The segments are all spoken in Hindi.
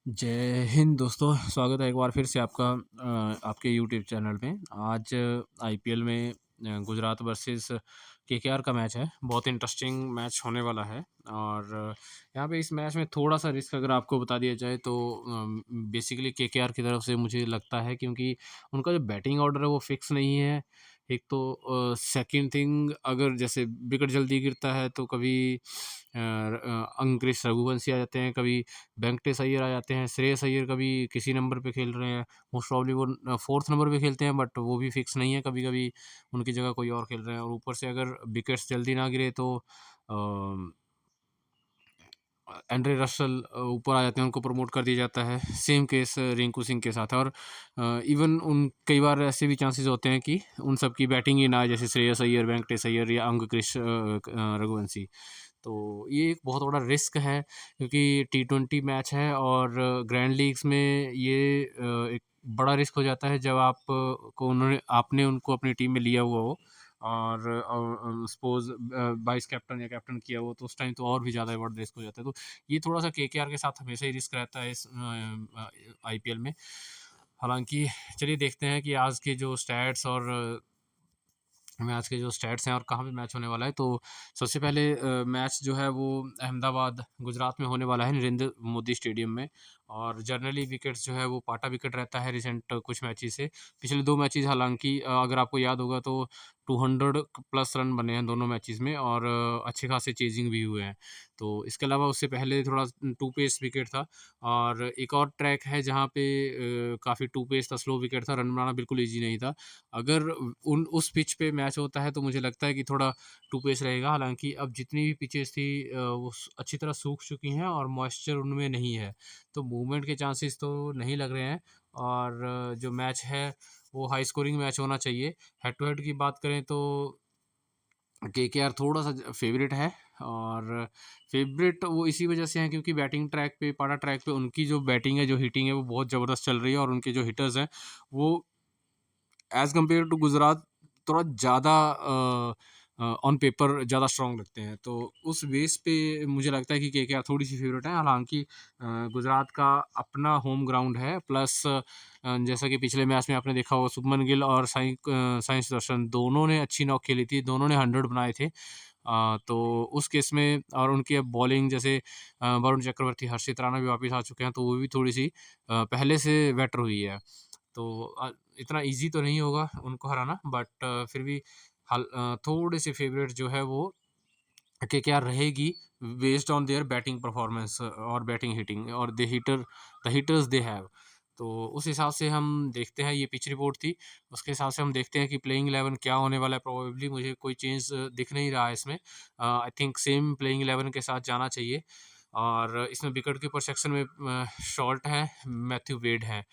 जय हिंद दोस्तों, स्वागत है एक बार फिर से आपका आपके यूट्यूब चैनल में। आज आईपीएल में गुजरात वर्सेस केकेआर का मैच है। बहुत इंटरेस्टिंग मैच होने वाला है और यहाँ पे इस मैच में थोड़ा-सा रिस्क अगर आपको बता दिया जाए तो बेसिकली केकेआर की तरफ से मुझे लगता है, क्योंकि उनका जो बैटिंग ऑर्डर है वो फिक्स नहीं है। एक तो सेकंड थिंग, अगर जैसे विकेट जल्दी गिरता है तो कभी अंक्रिश रघुवंशी आ जाते हैं, कभी वेंकटेश अय्यर आ जाते हैं, श्रेयस अय्यर कभी किसी नंबर पे खेल रहे हैं, मोस्ट प्रॉब्ली वो 4th नंबर पे खेलते हैं, बट वो भी फिक्स नहीं है, कभी-कभी उनकी जगह कोई और खेल रहे हैं। और ऊपर से अगर विकेट्स जल्दी ना गिरे तो एंड्रे रसल ऊपर आ जाते हैं, उनको प्रमोट कर दिया जाता है। सेम केस रिंकू सिंह के साथ है। और इवन उन कई बार ऐसे भी चांसेस होते हैं कि उन सब की बैटिंग ही ना आए, जैसे श्रेयस अय्यर, वेंकटेश अय्यर या अंक्रिश रघुवंशी। तो ये एक बहुत बड़ा रिस्क है, क्योंकि टी20 मैच है और ग्रैंड लीग्स में ये एक बड़ा रिस्क हो जाता है जब को उन्होंने आपने उनको अपनी टीम में लिया हुआ हो और सपोज वाइस कैप्टन या कैप्टन किया हो, तो उस टाइम तो और भी ज़्यादा बड़ा रिस्क हो जाता है। तो ये थोड़ा-सा केकेआर के साथ हमेशा ही रिस्क रहता है इस आईपीएल में। हालाँकि चलिए देखते हैं कि आज के जो स्टैट्स और मैच के जो स्टैट्स हैं और कहाँ पे मैच होने वाला है। तो सबसे पहले मैच जो है वो अहमदाबाद गुजरात में होने वाला है, नरेंद्र मोदी स्टेडियम में। और जनरली विकेट्स जो है वो पाटा विकेट रहता है रिसेंट कुछ मैचेस से। पिछले 2 मैचेस हालाँकि अगर आपको याद होगा तो 200 प्लस रन बने हैं दोनों मैचेस में और अच्छे खासे चेजिंग भी हुए हैं। तो इसके अलावा उससे पहले थोड़ा टू पेस विकेट था। और एक और ट्रैक है जहाँ पे काफ़ी टू पेस था, स्लो विकेट था, रन बनाना बिल्कुल ईज़ी नहीं था। अगर उन उस पिच पे मैच होता है तो मुझे लगता है कि थोड़ा टू पेस रहेगा। हालाँकि अब जितनी भी पिचेज़ थी वो अच्छी तरह सूख चुकी हैं और मॉइस्चर उनमें नहीं है, तो मूवमेंट के चांसेस तो नहीं लग रहे हैं। और जो मैच है वो हाई स्कोरिंग मैच होना चाहिए। हेड टू हेड की बात करें तो केकेआर थोड़ा-सा फेवरेट है। और फेवरेट वो इसी वजह से हैं क्योंकि बैटिंग ट्रैक पे, पारा ट्रैक पे उनकी जो बैटिंग है, जो हिटिंग है वो बहुत ज़बरदस्त चल रही है और उनके जो हिटर्स हैं वो एज़ कम्पेयर टू गुजरात थोड़ा ज़्यादा ऑन पेपर ज़्यादा स्ट्रॉन्ग लगते हैं। तो उस बेस पे मुझे लगता है कि केकेआर थोड़ी-सी फ़ेवरेट है। हालाँकि गुजरात का अपना होम ग्राउंड है, प्लस जैसा कि पिछले मैच में आपने देखा होगा, शुभमन गिल और साई सुदर्शन दोनों ने अच्छी नॉक खेली थी, दोनों ने 100 बनाए थे। तो उस केस में और उनकी अब बॉलिंग जैसे वरुण चक्रवर्ती, हर्षित राणा भी वापस आ चुके हैं, तो वो भी थोड़ी-सी पहले से बेटर हुई है। तो इतना ईज़ी तो नहीं होगा उनको हराना, बट फिर भी थोड़े से फेवरेट जो है वो केकेआर रहेगी, based on their batting performance और बैटिंग हिटिंग और द हिटर्स दे हैव। तो उस हिसाब से हम देखते हैं, ये पिच रिपोर्ट थी। उसके हिसाब से हम देखते हैं कि प्लेइंग 11 क्या होने वाला है। प्रोबेबली मुझे कोई चेंज दिख नहीं रहा है इसमें। आई थिंक सेम प्लेइंग 11 के साथ जाना चाहिए। और इसमें विकेट कीपर सेक्शन में शॉल्ट है, मैथ्यू वेड है।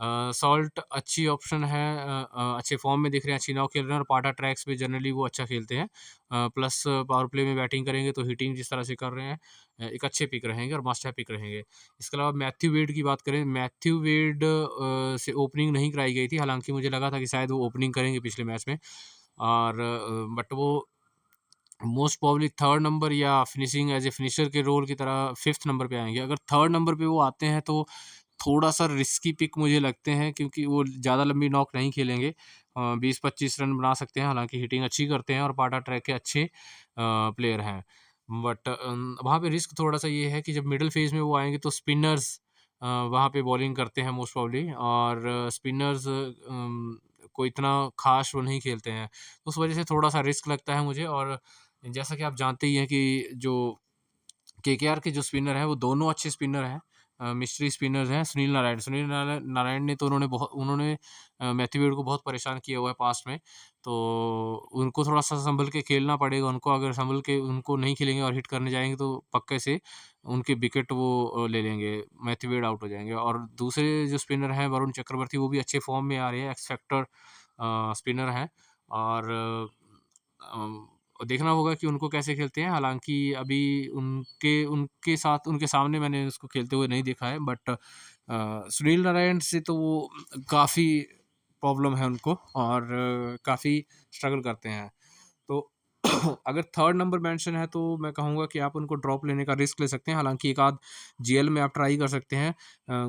सॉल्ट अच्छी ऑप्शन है, अच्छे फॉर्म में दिख रहे हैं, अच्छी नॉक खेल रहे हैं और पाटा ट्रैक्स पे जनरली वो अच्छा खेलते हैं। प्लस पावर प्ले में बैटिंग करेंगे तो हिटिंग जिस तरह से कर रहे हैं, एक अच्छे पिक रहेंगे और मस्ट हैव पिक रहेंगे। इसके अलावा मैथ्यू वेड की बात करें, मैथ्यू वेड से ओपनिंग नहीं कराई गई थी, हालाँकि मुझे लगा था कि शायद वो ओपनिंग करेंगे पिछले मैच में। और बट वो मोस्ट प्रोबेबली 3rd नंबर या फिनिशिंग एज़ ए फिनिशर के रोल की तरह 5th नंबर पे आएँगे। अगर 3rd नंबर पे वो आते हैं तो थोड़ा-सा रिस्की पिक मुझे लगते हैं, क्योंकि वो ज़्यादा लंबी नॉक नहीं खेलेंगे। 20-25 रन बना सकते हैं, हालाँकि हिटिंग अच्छी करते हैं और पाटा ट्रैक के अच्छे प्लेयर हैं। बट वहाँ पे रिस्क थोड़ा-सा ये है कि जब मिडल फेज़ में वो आएँगे तो स्पिनर्स वहाँ पे बॉलिंग करते हैं मोस्ट प्रोबेबली। और स्पिनर्स को इतना ख़ास वो नहीं खेलते हैं। उस वज़ह से थोड़ा-सा रिस्क लगता है मुझे। और जैसा कि आप जानते ही हैं कि जो केकेआर के जो स्पिनर हैं वो दोनों अच्छे स्पिनर हैं, मिस्ट्री स्पिनर्स हैं। सुनील नारायण ने तो उन्होंने मैथ्यू वेड को बहुत परेशान किया हुआ है पास्ट में। तो उनको थोड़ा-सा सँभल के खेलना पड़ेगा उनको। अगर सँभल के उनको नहीं खेलेंगे और हिट करने जाएँगे तो पक्के से उनके विकेट वो ले लेंगे, मैथ्यू वेड आउट हो जाएँगे। और दूसरे जो स्पिनर हैं वरुण चक्रवर्ती, वो भी अच्छे फ़ॉर्म में आ रहे हैं, एक्स फैक्टर स्पिनर हैं। और देखना होगा कि उनको कैसे खेलते हैं। हालाँकि अभी उनके उनके साथ उनके सामने मैंने उसको खेलते हुए नहीं देखा है, बट सुनील नारायण से तो वो काफ़ी प्रॉब्लम है उनको और काफ़ी स्ट्रगल करते हैं। तो अगर थर्ड नंबर मेंशन है तो मैं कहूँगा कि आप उनको ड्रॉप लेने का रिस्क ले सकते हैं। हालाँकि एक आध जीएल में आप ट्राई कर सकते हैं।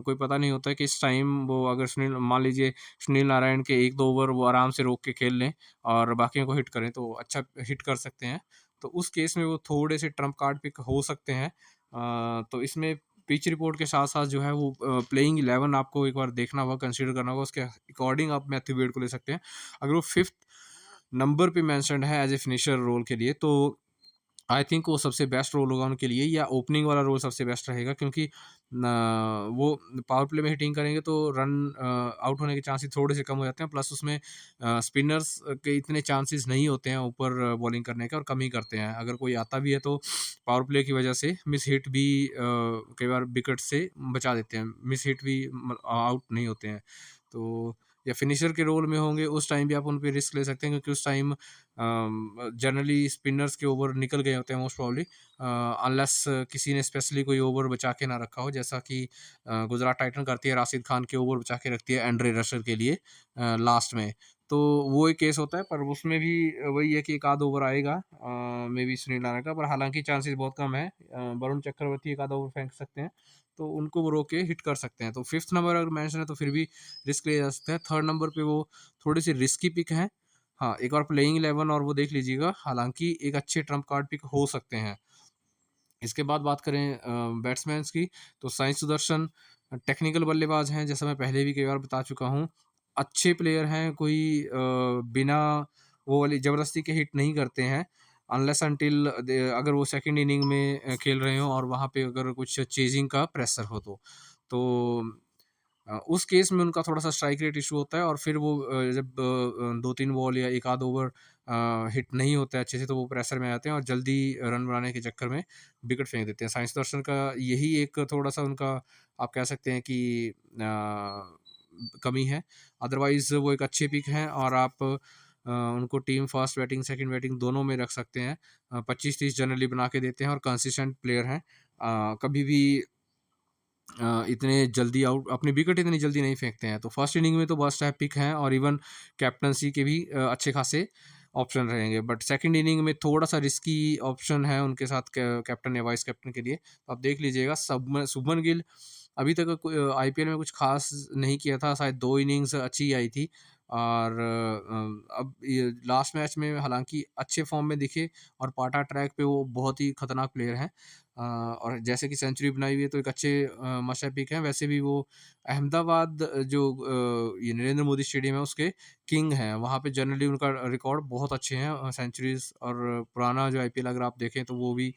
कोई पता नहीं होता है कि इस टाइम वो अगर सुनील मान लीजिए सुनील नारायण के 1-2 ओवर वो आराम से रोक के खेल लें और बाकियों को हिट करें तो अच्छा हिट कर सकते हैं। तो उस केस में वो थोड़े से ट्रम्प कार्ड पिक हो सकते हैं। तो इसमें पिच रिपोर्ट के साथ-साथ जो है वो प्लेइंग 11 आपको एक बार देखना होगा, कंसीडर करना होगा, उसके अकॉर्डिंग आप मैथ्यू वेड को ले सकते हैं। अगर वो 5th नंबर पे मेंशन्ड है एज़ ए फिनिशर रोल के लिए तो आई थिंक वो सबसे बेस्ट रोल होगा उनके लिए, या ओपनिंग वाला रोल सबसे बेस्ट रहेगा क्योंकि वो पावर प्ले में हिटिंग करेंगे तो रन आउट होने के चांसेस थोड़े से कम हो जाते हैं। प्लस उसमें स्पिनर्स के इतने चांसेस नहीं होते हैं ऊपर बॉलिंग करने के, और कम ही करते हैं। अगर कोई आता भी है तो पावर प्ले की वजह से मिस हिट भी कई बार विकेट से बचा देते हैं, मिस हिट भी आउट नहीं होते हैं। तो या फिनिशर के रोल में होंगे उस टाइम भी आप उन पे रिस्क ले सकते हैं क्योंकि उस टाइम जनरली स्पिनर्स के ओवर निकल गए होते हैं मोस्ट प्रॉब्ली, अनलेस किसी ने स्पेशली कोई ओवर बचा के ना रखा हो, जैसा कि गुजरात टाइटन करती है, राशिद खान के ओवर बचा के रखती है एंड्रे रशल के लिए लास्ट में। तो वो एक केस होता है, पर उसमें भी वही है कि एक आध ओवर आएगा मे बी सुनील नारायण का, पर हालांकि चांसेस बहुत कम है। वरुण चक्रवर्ती एक आध ओवर फेंक सकते हैं तो उनको वो रोक के हिट कर सकते हैं। तो 5th नंबर अगर मेंशन है तो फिर भी रिस्क लिया जा सकता है। 3rd नंबर पे वो थोड़ी सी रिस्की पिक है। हाँ, एक बार प्लेइंग 11 और वो देख लीजिएगा, हालाँकि एक अच्छे ट्रम्प कार्ड पिक हो सकते हैं। इसके बाद बात करें बैट्समैन्स की, तो साई सुदर्शन टेक्निकल बल्लेबाज हैं, जैसा मैं पहले भी कई बार बता चुका हूँ। अच्छे प्लेयर हैं, कोई बिना वो वाली ज़बरदस्ती के हिट नहीं करते हैं, अनलेस अंटिल अगर वो सेकंड इनिंग में खेल रहे हों और वहाँ पे अगर कुछ चेज़िंग का प्रेशर हो तो। तो उस केस में उनका थोड़ा-सा स्ट्राइक रेट इश्यू होता है और फिर वो जब 2-3 बॉल या 1 आध ओवर हिट नहीं होता है अच्छे से, तो वो प्रेशर में आ जाते हैं और जल्दी रन बनाने के चक्कर में विकेट फेंक देते हैं। साई सुदर्शन का यही एक थोड़ा-सा उनका आप कह सकते हैं कि कमी है। अदरवाइज़ वो एक अच्छे पिक हैं और आप उनको team first batting, second batting दोनों में रख सकते हैं। 25-30 जनरली बना के देते हैं और कंसिस्टेंट प्लेयर हैं। कभी भी इतने जल्दी आउट अपनी विकेट इतनी जल्दी नहीं फेंकते हैं। तो फर्स्ट इनिंग में तो मस्ट हैव पिक हैं और इवन कैप्टनसी के भी अच्छे खासे ऑप्शन रहेंगे। बट सेकंड इनिंग में थोड़ा-सा रिस्की ऑप्शन है उनके साथ कैप्टन या वाइस कैप्टन के लिए। तो आप देख लीजिएगा, शुभमन गिल अभी तक आईपीएल में कुछ ख़ास नहीं किया था, शायद 2 इनिंग्स अच्छी आई थी और अब ये लास्ट मैच में हालाँकि अच्छे फ़ॉर्म में दिखे और पाटा ट्रैक पे वो बहुत ही खतरनाक प्लेयर हैं। और जैसे कि सेंचुरी बनाई हुई है तो एक अच्छे मस्ट हैव पिक हैं। वैसे भी वो अहमदाबाद जो ये नरेंद्र मोदी स्टेडियम है उसके किंग हैं। वहाँ पे जनरली उनका रिकॉर्ड बहुत अच्छे हैं सेंचुरीज़, और पुराना जो आईपीएल अगर आप देखें तो वो भी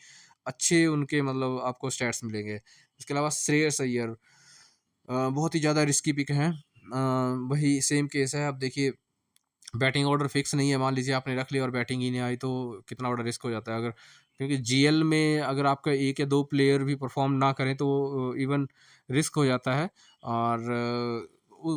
अच्छे उनके मतलब आपको स्टैट्स मिलेंगे। इसके अलावा श्रेयस अय्यर बहुत ही ज़्यादा रिस्की पिक हैं। वही सेम केस है, अब देखिए बैटिंग ऑर्डर फिक्स नहीं है, मान लीजिए आपने रख लिया और बैटिंग ही नहीं आई तो कितना बड़ा रिस्क हो जाता है। अगर क्योंकि जीएल में अगर आपका 1 या 2 प्लेयर भी परफॉर्म ना करें तो इवन रिस्क हो जाता है और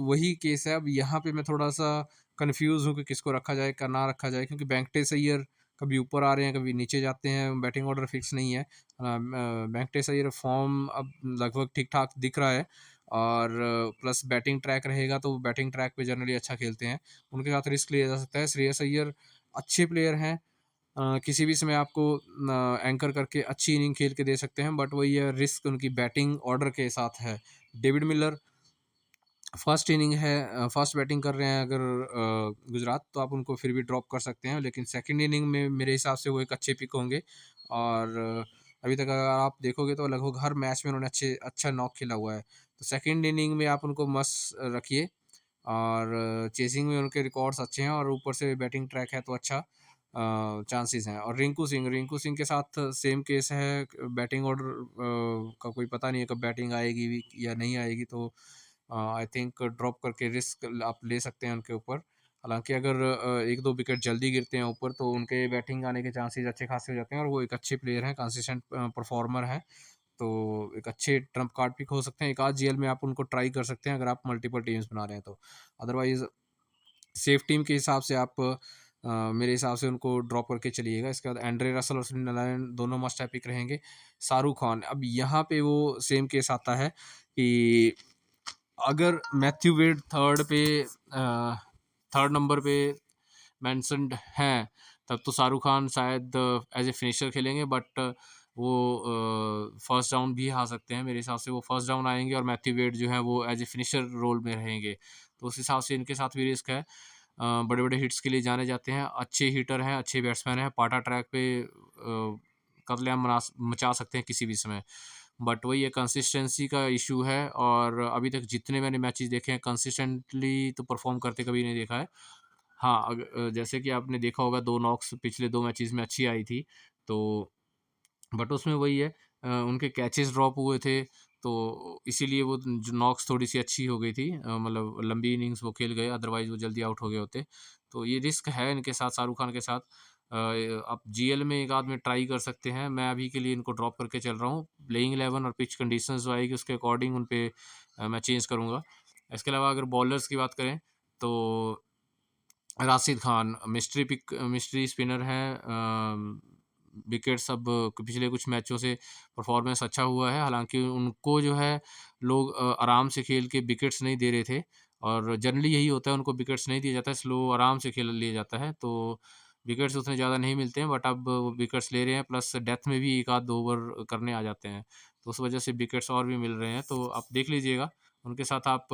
वही केस है। अब यहाँ पे मैं थोड़ा-सा कन्फ्यूज़ हूँ कि किसको रखा जाए, का ना रखा जाए, क्योंकि वेंकटेश अय्यर कभी ऊपर आ रहे हैं, कभी नीचे जाते हैं, बैटिंग ऑर्डर फिक्स नहीं है। वेंकटेश अय्यर फॉर्म अब लगभग ठीक-ठाक दिख रहा है और प्लस बैटिंग ट्रैक रहेगा तो बैटिंग ट्रैक पे जनरली अच्छा खेलते हैं। उनके साथ रिस्क लिया जा सकता है। श्रेयस अय्यर अच्छे प्लेयर हैं, किसी भी समय आपको एंकर करके अच्छी इनिंग खेल के दे सकते हैं, बट वही है रिस्क उनकी बैटिंग ऑर्डर के साथ है। डेविड मिलर फर्स्ट इनिंग है, फर्स्ट बैटिंग कर रहे हैं अगर गुजरात, तो आप उनको फिर भी ड्रॉप कर सकते हैं, लेकिन सेकंड इनिंग में मेरे हिसाब से वो एक अच्छे पिक होंगे और अभी तक अगर आप देखोगे तो लगभग हर मैच में उन्होंने अच्छा नॉक खेला हुआ है। तो सेकंड इनिंग में आप उनको मस्ट रखिए और चेसिंग में उनके रिकॉर्ड्स अच्छे हैं और ऊपर से बैटिंग ट्रैक है तो अच्छा चांसेस हैं। और रिंकू सिंह के साथ सेम केस है, बैटिंग ऑर्डर का कोई पता नहीं है कब बैटिंग आएगी भी या नहीं आएगी, तो आई थिंक ड्रॉप करके रिस्क आप ले सकते हैं उनके ऊपर। हालांकि अगर 1-2 विकेट जल्दी गिरते हैं ऊपर तो उनके बैटिंग आने के चांसेस अच्छे खासे हो जाते हैं और वो एक अच्छे प्लेयर हैं, कंसिस्टेंट परफॉर्मर हैं, तो एक अच्छे ट्रम्प कार्ड पिक हो सकते हैं। एक आध जीएल में आप उनको ट्राई कर सकते हैं अगर आप मल्टीपल टीम्स बना रहे हैं तो। अदरवाइज़ सेफ टीम के हिसाब से आप मेरे हिसाब से उनको ड्रॉप करके चलिएगा। इसके बाद एंड्रे रसल और सुनील नारायण दोनों मस्ट हैव पिक रहेंगे। शाहरुख खान, अब यहाँ पे वो सेम केस आता है कि अगर मैथ्यू वेड थर्ड नंबर पे मेंशन्ड हैं, तब तो शाहरुख खान शायद एज़ ए फिनिशर खेलेंगे, बट वो फर्स्ट डाउन भी आ सकते हैं। मेरे हिसाब से वो फर्स्ट डाउन आएँगे और मैथ्यू वेड जो है वो एज़ ए फिनिशर रोल में रहेंगे। तो उस हिसाब से इनके साथ भी रिस्क है। बड़े-बड़े हिट्स के लिए जाने जाते हैं, अच्छे हिटर हैं, अच्छे बैट्समैन हैं, पाटा ट्रैक पे कत्लेआम मचा सकते हैं किसी भी समय। बट वही है, कंसिस्टेंसी का इश्यू है, और अभी तक जितने मैंने मैचेस देखे हैं कंसिस्टेंटली तो परफॉर्म करते कभी नहीं देखा है। हाँ, जैसे कि आपने देखा होगा 2 नॉक्स पिछले 2 मैचेस में अच्छी आई थी, तो बट उसमें वही है, उनके कैचेस ड्रॉप हुए थे, तो इसीलिए वो जो नॉक्स थोड़ी-सी अच्छी हो गई थी, मतलब लंबी इनिंग्स वो खेल गए, अदरवाइज़ वो जल्दी आउट हो गए होते। तो ये रिस्क है इनके साथ, शाहरुख खान के साथ। आप जीएल में एक आध में ट्राई कर सकते हैं, मैं अभी के लिए इनको ड्रॉप करके चल रहा हूँ। प्लेइंग 11 और पिच कंडीशंस जो आएगी उसके अकॉर्डिंग उन पे मैं चेंज करूँगा। इसके अलावा अगर बॉलर्स की बात करें, तो राशिद खान मिस्ट्री स्पिनर हैं। विकेट्स अब पिछले कुछ मैचों से परफॉर्मेंस अच्छा हुआ है, हालाँकि उनको जो है लोग आराम से खेल के विकेट्स नहीं दे रहे थे, और जनरली यही होता है, उनको विकेट्स नहीं दिया जाता है, स्लो आराम से खेल लिया जाता है, तो विकेट्स उतने ज़्यादा नहीं मिलते हैं, बट अब वो विकेट्स ले रहे हैं, प्लस डेथ में भी 1 आध 2 ओवर करने आ जाते हैं, तो उस वजह से विकेट्स और भी मिल रहे हैं, तो आप देख लीजिएगा, उनके साथ आप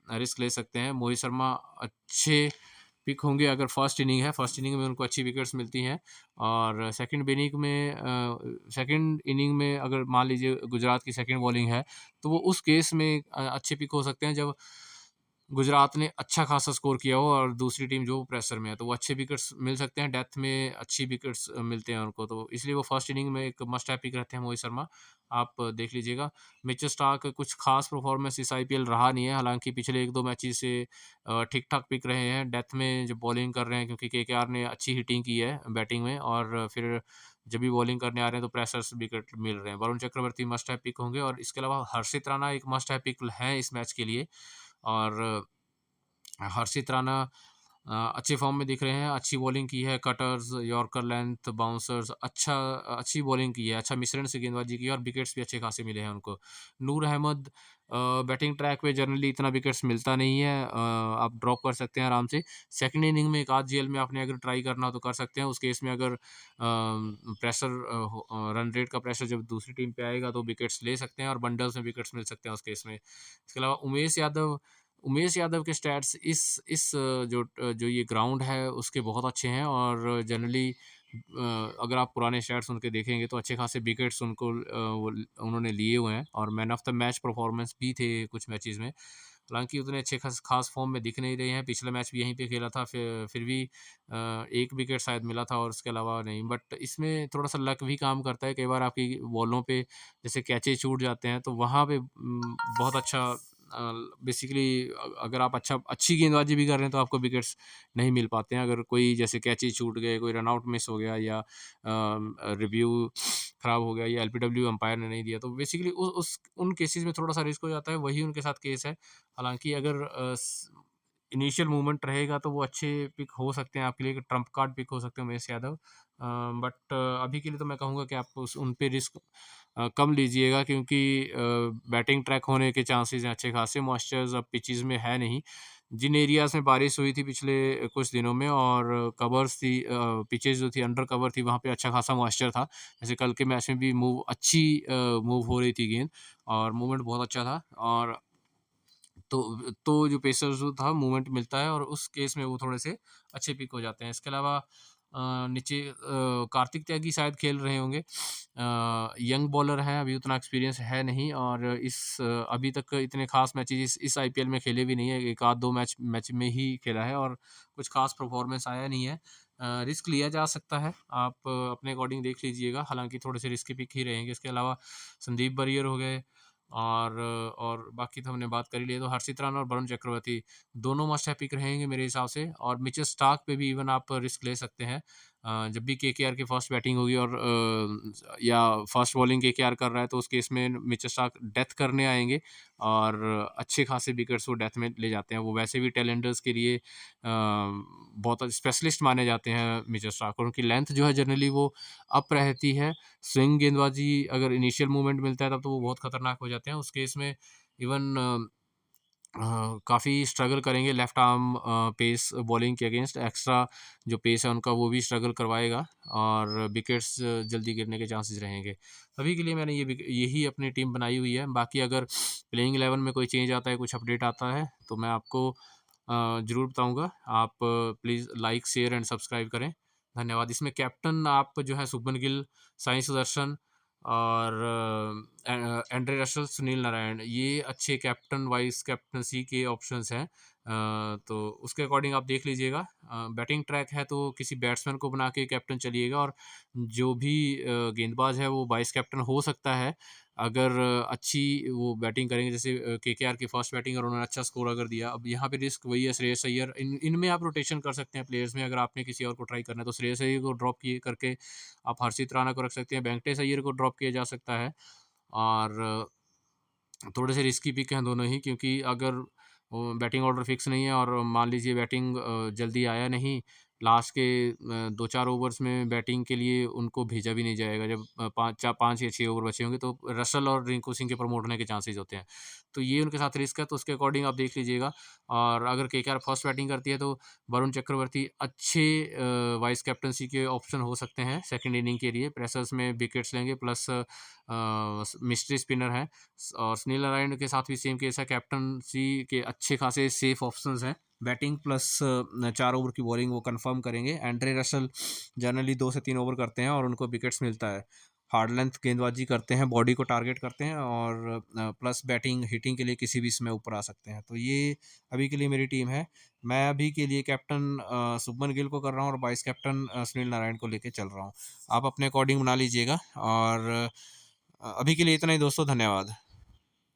रिस्क ले सकते हैं। मोहित शर्मा अच्छे पिक होंगे अगर फर्स्ट इनिंग है, फर्स्ट इनिंग में उनको अच्छी विकेट्स मिलती हैं, और सेकंड इनिंग में अगर मान लीजिए गुजरात की सेकंड बॉलिंग है, तो वो उस केस में अच्छे पिक हो सकते हैं जब गुजरात ने अच्छा खासा स्कोर किया हो और दूसरी टीम जो प्रेशर में है, तो वो अच्छे विकेट्स मिल सकते हैं, डेथ में अच्छी विकेट्स मिलते हैं उनको, तो इसलिए वो फर्स्ट इनिंग में एक मस्ट हैव पिक रहते हैं मोहित शर्मा, आप देख लीजिएगा। मिचेल स्टार्क कुछ खास परफॉर्मेंस इस आईपीएल रहा नहीं है, हालाँकि पिछले 1-2 मैचेस से ठीक-ठाक पिक रहे हैं, डेथ में जब बॉलिंग कर रहे हैं, क्योंकि केकेआर ने अच्छी हिटिंग की है बैटिंग में, और फिर जब भी बॉलिंग करने आ रहे हैं तो प्रेशर्स विकेट मिल रहे हैं। Varun Chakravarthy must have pick होंगे, और इसके अलावा हर्षित राणा एक मस्ट हैव पिक हैं इस मैच के लिए, और हर्षित राणा अच्छे फ़ॉर्म में दिख रहे हैं, अच्छी बॉलिंग की है, कटर्स, यॉर्कर लेंथ, बाउंसर्स, अच्छी बॉलिंग की है, अच्छा मिश्रण से गेंदबाजी की है, और विकेट्स भी अच्छे खासे मिले हैं उनको। नूर अहमद बैटिंग ट्रैक पे जनरली इतना विकेट्स मिलता नहीं है, आप ड्रॉप कर सकते हैं आराम से। सेकंड इनिंग में एक आध जीएल में आपने अगर ट्राई करना हो तो कर सकते हैं, उस केस में अगर रन रेट का प्रेशर जब दूसरी टीम पे आएगा तो विकेट्स ले सकते हैं, और बंडल्स में विकेट्स मिल सकते हैं उस केस में। इसके अलावा उमेश यादव के स्टैट्स जो ये ग्राउंड है उसके बहुत अच्छे हैं, और जनरली अगर आप पुराने स्टैट्स उनके देखेंगे तो अच्छे खासे विकेट्स उन्होंने लिए हुए हैं, और man of the match performance भी थे कुछ मैचेस में। हालाँकि उतने अच्छे खास फॉर्म में दिख नहीं रहे हैं, पिछला मैच भी यहीं पे खेला था, फिर भी 1 विकेट शायद मिला था और उसके अलावा नहीं। बट इसमें थोड़ा-सा लक भी काम करता है, कई बार आपकी बॉलों पे जैसे कैचेज़ छूट जाते हैं, तो वहाँ पे बहुत अच्छा बेसिकली अगर आप अच्छी गेंदबाजी भी कर रहे हैं तो आपको विकेट्स नहीं मिल पाते हैं। अगर कोई जैसे कैचेज़ छूट गए, कोई रन आउट मिस हो गया, या रिव्यू खराब हो गया, या एलबीडब्ल्यू अंपायर ने नहीं दिया, तो बेसिकली उ उस उन केसेज़ में थोड़ा-सा रिस्क हो जाता है, वही उनके साथ केस है। हालाँकि अगर इनिशियल मूवमेंट रहेगा तो वो अच्छे पिक हो सकते हैं आपके लिए, ट्रम्प कार्ड पिक हो सकते हैं उमेश यादव। बट अभी के लिए तो मैं कहूँगा कि आप उन पे रिस्क कम लीजिएगा, क्योंकि बैटिंग ट्रैक होने के चांसेस हैं अच्छे खासे, मॉइस्चर्स अब पिचेस में है नहीं। जिन एरियाज़ में बारिश हुई थी पिछले कुछ दिनों में, और कवर्स थी, पिचेस जो थी अंडर कवर थी, वहाँ पे अच्छा खासा मॉइस्चर था। जैसे कल के मैच में भी मूव हो रही थी गेंद, और मूवमेंट बहुत अच्छा था, और तो जो पेसर्स जो था मूवमेंट मिलता है, और उस केस में वो थोड़े से अच्छे पिक हो जाते हैं। इसके अलावा नीचे कार्तिक त्यागी शायद खेल रहे होंगे। यंग बॉलर हैं, अभी उतना एक्सपीरियंस है नहीं, और अभी तक इतने खास मैचेज़ इस आईपीएल में खेले भी नहीं है। 1 आध 2 मैच में ही खेला है, और कुछ खास परफॉर्मेंस आया नहीं है। रिस्क लिया जा सकता है, आप अपने अकॉर्डिंग देख लीजिएगा, हालाँकि थोड़े से रिस्की पिक ही रहेंगे। इसके अलावा संदीप बरियर हो गए, और बाकी तो हमने बात कर ही ली है, तो हर्षित राणा और वरुण चक्रवर्ती दोनों मस्ट हैव पिक रहेंगे मेरे हिसाब से, और मिचेल स्टार्क पे भी इवन आप रिस्क ले सकते हैं। जब भी केकेआर की फर्स्ट बैटिंग होगी, और या फर्स्ट बॉलिंग केकेआर कर रहा है, तो उस केस में मिचेल स्टार्क डेथ करने आएँगे, और अच्छे खासे विकेट्स वो डेथ में ले जाते हैं। वो वैसे भी टेलेंडर्स के लिए बहुत स्पेशलिस्ट माने जाते हैं मिचेल स्टार्क, और उनकी लेंथ जो है जनरली वो अप रहती है। स्विंग गेंदबाजी अगर इनिशियल मूवमेंट मिलता है तब तो वो बहुत खतरनाक हो जाते हैं। उस केस में इवन काफ़ी स्ट्रगल करेंगे लेफ्ट आर्म पेस बॉलिंग के अगेंस्ट। एक्स्ट्रा जो पेस है उनका वो भी स्ट्रगल करवाएगा और विकेट्स जल्दी गिरने के चांसेस रहेंगे। अभी के लिए मैंने यही अपनी टीम बनाई हुई है। बाकी अगर प्लेइंग 11 में कोई चेंज आता है, कुछ अपडेट आता है तो मैं आपको ज़रूर बताऊँगा। आप please like, share and subscribe करें। धन्यवाद। इसमें कैप्टन आप जो है शुभमन गिल, साई सुदर्शन और एंड्रे रसल, सुनील नारायण, ये अच्छे कैप्टन वाइस कैप्टनसी के ऑप्शंस हैं। तो उसके अकॉर्डिंग आप देख लीजिएगा। बैटिंग ट्रैक है तो किसी बैट्समैन को बना के कैप्टन चलिएगा और जो भी गेंदबाज है वो वाइस कैप्टन हो सकता है अगर अच्छी वो बैटिंग करेंगे। जैसे केकेआर की फर्स्ट बैटिंग और उन्होंने अच्छा स्कोर अगर दिया। अब यहाँ पे रिस्क वही है, श्रेयस अय्यर, इनमें आप रोटेशन कर सकते हैं प्लेयर्स में। अगर आपने किसी और को ट्राई करना है तो श्रेयस अय्यर को ड्रॉप किए करके आप हर्षित राणा को रख सकते हैं, वेंकटेश अय्यर को ड्रॉप किया जा सकता है। और थोड़े से रिस्की पिक हैं दोनों ही, क्योंकि अगर बैटिंग ऑर्डर फिक्स नहीं है और मान लीजिए बैटिंग जल्दी आया नहीं, लास्ट के 2-4 ओवर्स में बैटिंग के लिए उनको भेजा भी नहीं जाएगा। जब 5 या 6 ओवर बचे होंगे तो रसल और रिंकू सिंह के प्रमोट होने के चांसेस होते हैं। तो ये उनके साथ रिस्क है, तो उसके अकॉर्डिंग आप देख लीजिएगा। और अगर केकेआर फर्स्ट बैटिंग करती है तो वरुण चक्रवर्ती अच्छे वाइस कैप्टनसी के ऑप्शन हो सकते हैं सेकंड इनिंग के लिए। प्रेशर्स में विकेट्स लेंगे, प्लस मिस्ट्री स्पिनर है। और सुनील नारायण के साथ भी सेम केस है, कैप्टनसी के अच्छे खासे सेफ ऑप्शंस हैं। बैटिंग प्लस 4 ओवर की बॉलिंग वो कंफर्म करेंगे। एंड्रे रसल जनरली 2 से 3 ओवर करते हैं और उनको विकेट्स मिलता है। हार्ड लेंथ गेंदबाजी करते हैं, बॉडी को टारगेट करते हैं और प्लस बैटिंग हिटिंग के लिए किसी भी इसमें ऊपर आ सकते हैं। तो ये अभी के लिए मेरी टीम है। मैं अभी के लिए कैप्टन शुभमन गिल को कर रहा हूँ और वाइस कैप्टन सुनील नारायण को लेके चल रहा हूँ। आप अपने अकॉर्डिंग बना लीजिएगा। और अभी के लिए इतना ही दोस्तों, धन्यवाद।